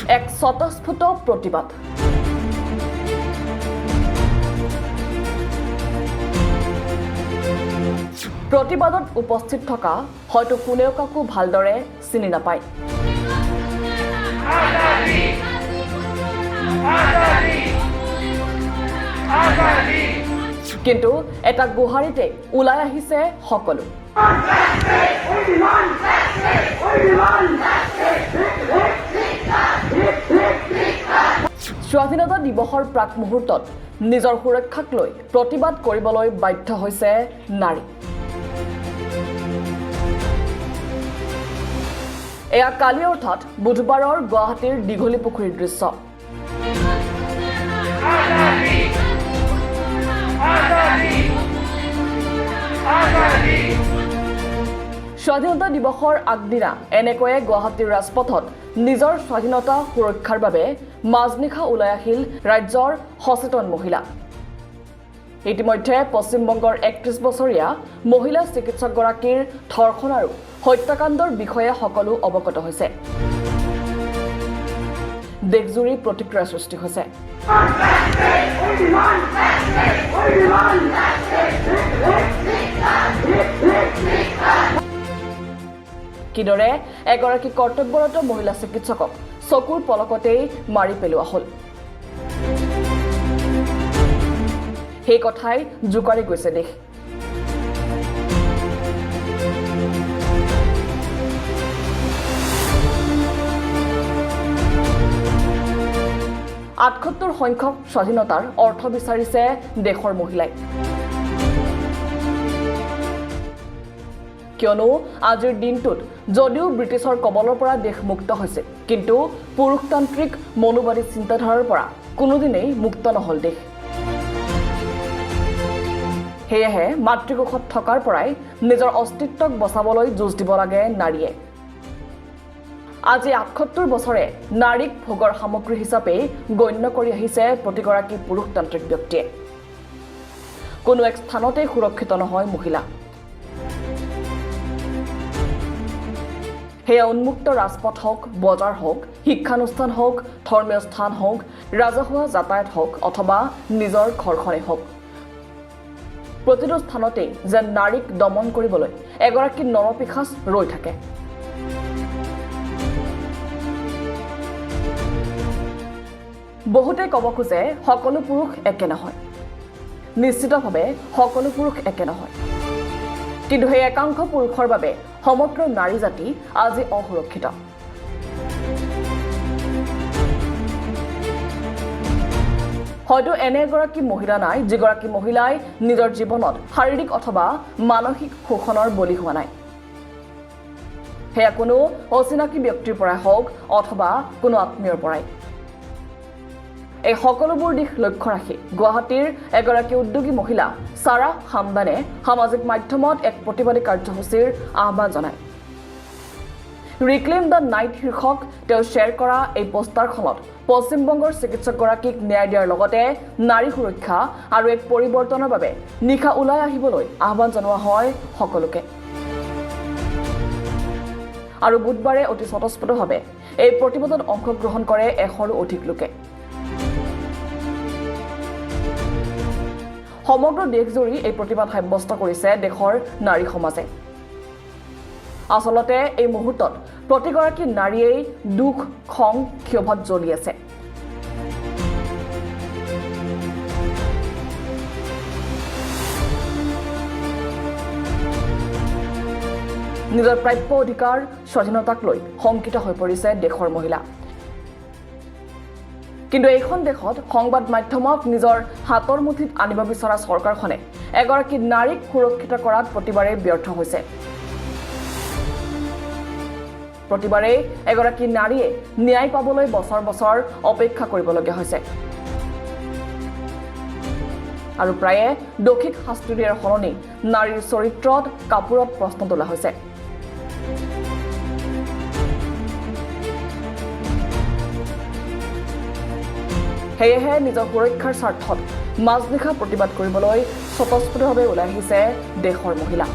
এক স্বতঃস্ফূৰ্ত প্ৰতিবাদ প্ৰতিবাদত উপস্থিত থকা হয়তো কোনেও কাকো ভালদৰে চিনি নাপায় কিন্তু এটা গুহাৰিতে ওলাই আহিছে সকলো স্বাধীনতা দিৱসৰ প্ৰাক মুহূৰ্তত নিজৰ সুৰক্ষাক লৈ প্ৰতিবাদ কৰিবলৈ বাধ্য হৈছে নাৰী এয়া কালি অৰ্থাৎ বুধবাৰৰ গুৱাহাটীৰ দীঘলী পুখুৰীৰ দৃশ্য স্বাধীনতা দিৱসৰ আগদিনা এনেকৈয়ে গুৱাহাটীৰ ৰাজপথত নিজৰ স্বাধীনতা সুৰক্ষাৰ বাবে মাজনিশা ওলাই আহিল ৰাজ্যৰ সচেতন মহিলা ইতিমধ্যে পশ্চিমবংগৰ ৩১ বছৰীয়া মহিলা চিকিৎসকগৰাকীৰ ধৰ্ষণ আৰু হত্যাকাণ্ডৰ বিষয়ে সকলো অৱগত হৈছে দেশজুৰি প্ৰতিক্ৰিয়া সৃষ্টি হৈছে কিদৰে এগৰাকী কৰ্তব্যৰত মহিলা চিকিৎসকক চকুৰ পলকতেই মাৰি পেলোৱা হ'ল সেই কথাই জোকাৰি গৈছে দেশ আঠসত্তৰ সংখ্যক স্বাধীনতাৰ অৰ্থ বিচাৰিছে দেশৰ মহিলাই কিয়নো আজিৰ দিনটোত যদিও ব্ৰিটিছৰ কবলৰ পৰা দেশ মুক্ত হৈছে কিন্তু পুৰুষতান্ত্ৰিক মনোবাদী চিন্তাধাৰাৰ পৰা কোনোদিনেই মুক্ত নহল দেশ সেয়েহে মাতৃকোষত থকাৰ পৰাই নিজৰ অস্তিত্বক বচাবলৈ যুঁজ দিব লাগে নাৰীয়ে আজি ৭৮ বছৰে নাৰীক ভোগৰ সামগ্ৰী হিচাপে গণ্য কৰি আহিছে প্ৰতিগৰাকী পুৰুষতান্ত্ৰিক ব্যক্তিয়ে কোনো এক স্থানতে সুৰক্ষিত নহয় মহিলা সেয়া উন্মুক্ত ৰাজপথ হওক বজাৰ হওক শিক্ষানুষ্ঠান হওক ধৰ্মীয় স্থান হওক ৰাজহুৱা যাতায়াত হওক অথবা নিজৰ ঘৰখনেই হওক প্ৰতিটো স্থানতে যেন নাৰীক দমন কৰিবলৈ এগৰাকী নৰপিশাচ ৰৈ থাকে বহুতে ক'ব খোজে সকলো পুৰুষ একে নহয় নিশ্চিতভাৱে সকলো পুৰুষ একে নহয় কিন্তু সেই একাংশ পুৰুষৰ বাবে সমগ্ৰ নাৰী জাতি আজি অসুৰক্ষিত হয়তো এনে এগৰাকী মহিলা নাই যিগৰাকী মহিলাই নিজৰ জীৱনত শাৰীৰিক অথবা মানসিক শোষণৰ বলি হোৱা নাই সেয়া কোনো অচিনাকি ব্যক্তিৰ পৰাই হওক অথবা কোনো আত্মীয়ৰ পৰাই এই সকলোবোৰ দিশ লক্ষ্য ৰাখি গুৱাহাটীৰ এগৰাকী উদ্যোগী মহিলা সাৰা হামদানে সামাজিক মাধ্যমত এক প্ৰতিবাদী কাৰ্যসূচীৰ আহ্বান জনায় ৰিক্লেইম দ্য নাইট শীৰ্ষক তেওঁ শ্বেয়াৰ কৰা এই পোষ্টাৰখনত পশ্চিমবংগৰ চিকিৎসকগৰাকীক ন্যায় দিয়াৰ লগতে নাৰী সুৰক্ষা আৰু এক পৰিৱৰ্তনৰ বাবে নিশা ওলাই আহিবলৈ আহ্বান জনোৱা হয় সকলোকে আৰু বুধবাৰে অতি স্বতঃস্ফূৰ্তভাৱে এই প্ৰতিবাদত অংশগ্ৰহণ কৰে ১০০ৰো অধিক লোকে সমগ্ৰ দেশজুৰি এই প্ৰতিবাদ সাব্যস্ত কৰিছে দেশৰ নাৰী সমাজে আচলতে এই মুহূৰ্তত প্ৰতিগৰাকী নাৰীয়েই দুখ খং ক্ষোভত জ্বলি আছে নিজৰ প্ৰাপ্য অধিকাৰ স্বাধীনতাক লৈ শংকিত হৈ পৰিছে দেশৰ মহিলা কিন্তু এইখন দেশত সংবাদ মাধ্যমক নিজৰ হাতৰ মুঠিত আনিব বিচৰা চৰকাৰখনে এগৰাকী নাৰীক সুৰক্ষিত কৰাত প্ৰতিবাৰে ব্যৰ্থ হৈছে প্ৰতিবাৰে এগৰাকী নাৰীয়ে ন্যায় পাবলৈ বছৰ বছৰ অপেক্ষা কৰিবলগীয়া হৈছে আৰু প্ৰায়ে দোষীক শাস্তি দিয়াৰ সলনি নাৰীৰ চৰিত্ৰত কাপুৰত প্ৰশ্ন তোলা হৈছে সেয়েহে নিজৰ সুৰক্ষাৰ স্বাৰ্থত মাজনিশা প্ৰতিবাদ কৰিবলৈ স্বতঃস্ফূৰ্তভাৱে ওলাই আহিছে দেশৰ মহিলা